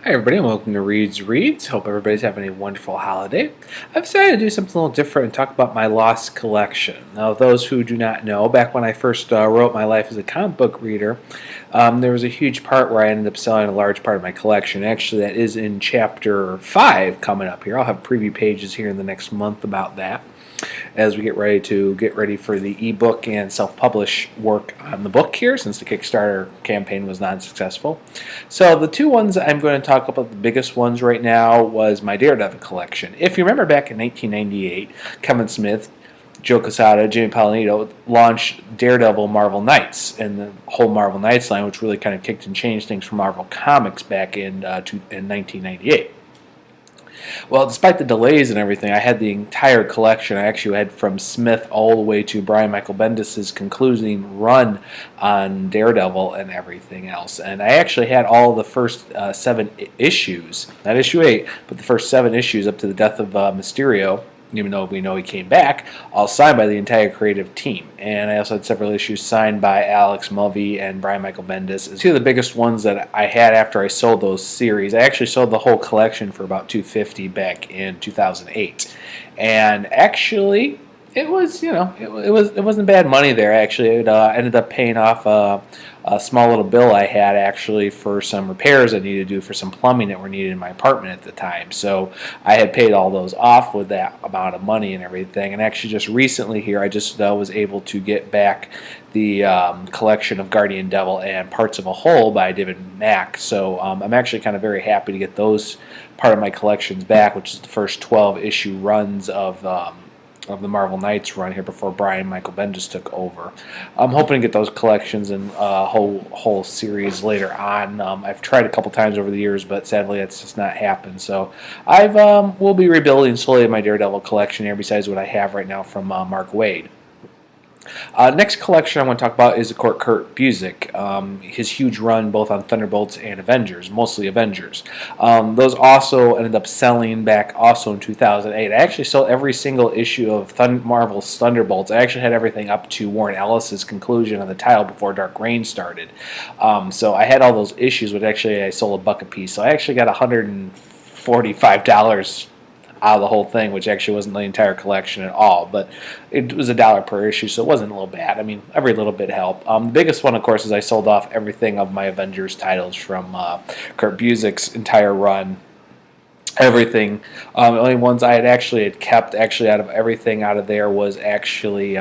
Hi everybody and welcome to Reads Reads. Hope everybody's having a wonderful holiday. I've decided to do something a little different and talk about my lost collection. Now, those who do not know, back when I first wrote my life as a comic book reader, there was a huge part where I ended up selling a large part of my collection. Actually, that is in Chapter 5 coming up here. I'll have preview pages here in the next month about that as we get ready for the ebook and self-publish work on the book here, since the Kickstarter campaign was non-successful. So the two ones I'm going to talk about, the biggest ones right now, was my Daredevil collection. If you remember back in 1998, Kevin Smith, Joe Quesada, Jimmy Palladino launched Daredevil Marvel Knights, and the whole Marvel Knights line, which really kind of kicked and changed things for Marvel Comics back in 1998. Well, despite the delays and everything, I had the entire collection. I actually had from Smith all the way to Brian Michael Bendis' concluding run on Daredevil and everything else. And I actually had all the first 7 issues, not issue 8, but the first 7 issues up to the death of Mysterio, even though we know he came back, all signed by the entire creative team. And I also had several issues signed by Alex Mulvey and Brian Michael Bendis. Two of the biggest ones that I had after I sold those series. I actually sold the whole collection for about $250 back in 2008. And actually, it was, it wasn't bad money there. Actually, it ended up paying off a small little bill I had actually for some repairs I needed to do for some plumbing that were needed in my apartment at the time. So I had paid all those off with that amount of money and everything. And actually, just recently here, I just was able to get back the collection of Guardian Devil and Parts of a Whole by David Mack. So I'm actually kind of very happy to get those part of my collections back, which is the first 12 issue runs of the Marvel Knights run here before Brian Michael Bendis took over. I'm hoping to get those collections and whole series later on. I've tried a couple times over the years, but sadly that's just not happened. So we'll be rebuilding slowly my Daredevil collection here, besides what I have right now from Mark Waid. Next collection I want to talk about is the Kurt Busiek, his huge run both on Thunderbolts and Avengers, mostly Avengers. Those also ended up selling back also in 2008. I actually sold every single issue of Marvel's Thunderbolts. I actually had everything up to Warren Ellis's conclusion of the title before Dark Reign started. So I had all those issues, but actually I sold $1 a piece. So I actually got $145 out of the whole thing, which actually wasn't the entire collection at all, but it was $1 per issue, so it wasn't a little bad. I mean, every little bit helped. The biggest one, of course, is I sold off everything of my Avengers titles from Kurt Busiek's entire run. Everything. The only ones I had kept out of everything out of there was actually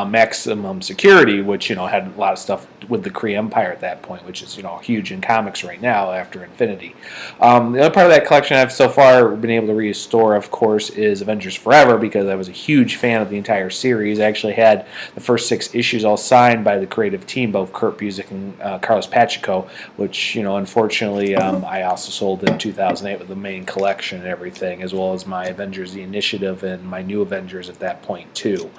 Maximum Security, which had a lot of stuff with the Kree Empire at that point, which is huge in comics right now after Infinity. The other part of that collection I've so far been able to restore, of course, is Avengers Forever, because I was a huge fan of the entire series. I actually had the first 6 issues all signed by the creative team, both Kurt Busiek and Carlos Pacheco, which unfortunately I also sold in 2008 with the main collection and everything, as well as my Avengers: The Initiative and my New Avengers at that point too.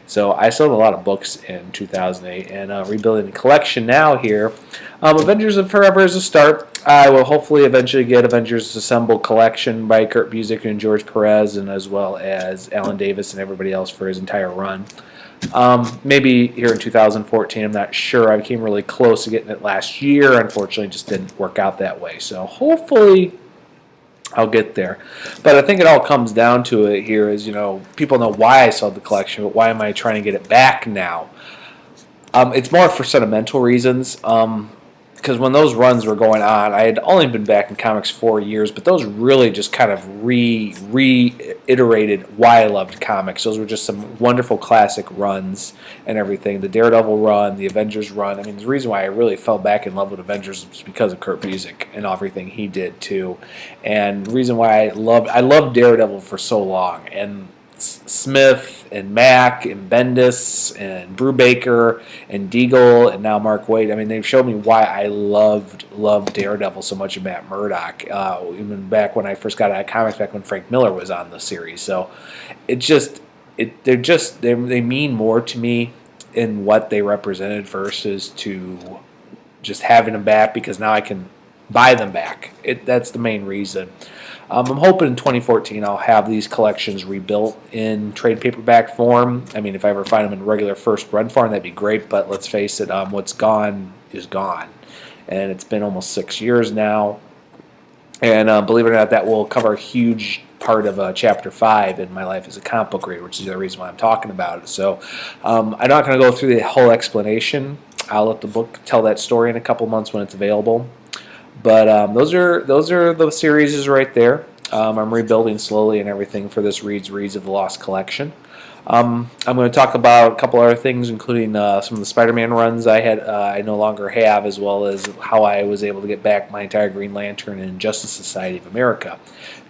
So I sold a lot of books in 2008, and rebuilding the collection now here. Avengers of Forever is a start. I will hopefully eventually get Avengers Assemble collection by Kurt Busiek and George Perez, and as well as Alan Davis and everybody else for his entire run. Maybe here in 2014, I'm not sure. I came really close to getting it last year. Unfortunately, it just didn't work out that way. So hopefully I'll get there. But I think it all comes down to it here is, people know why I sold the collection, but why am I trying to get it back now? It's more for sentimental reasons. Because when those runs were going on, I had only been back in comics 4 years, but those really just kind of reiterated why I loved comics. Those were just some wonderful classic runs and everything. The Daredevil run, the Avengers run. I mean, the reason why I really fell back in love with Avengers was because of Kurt Busiek and everything he did too. And the reason why I loved Daredevil for so long. And Smith and Mack and Bendis and Brubaker and Deagle and now Mark Waid. I mean, they've shown me why I loved Daredevil so much, and Matt Murdock. Even back when I first got out of comics, back when Frank Miller was on the series. So they mean more to me in what they represented versus to just having them back because now I can buy them back. That's the main reason. I'm hoping in 2014 I'll have these collections rebuilt in trade paperback form. I mean, if I ever find them in regular first run form, that'd be great, but let's face it, what's gone is gone. And it's been almost 6 years now. And believe it or not, that will cover a huge part of Chapter 5 in my life as a comic book reader, which is the reason why I'm talking about it. So I'm not going to go through the whole explanation. I'll let the book tell that story in a couple months when it's available. But those are the series right there. I'm rebuilding slowly and everything for this Reads of the Lost Collection. I'm going to talk about a couple other things, including some of the Spider-Man runs I had, I no longer have, as well as how I was able to get back my entire Green Lantern and Justice Society of America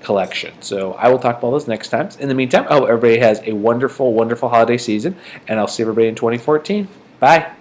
collection. So I will talk about those next time. In the meantime, I hope everybody has a wonderful, wonderful holiday season, and I'll see everybody in 2014. Bye.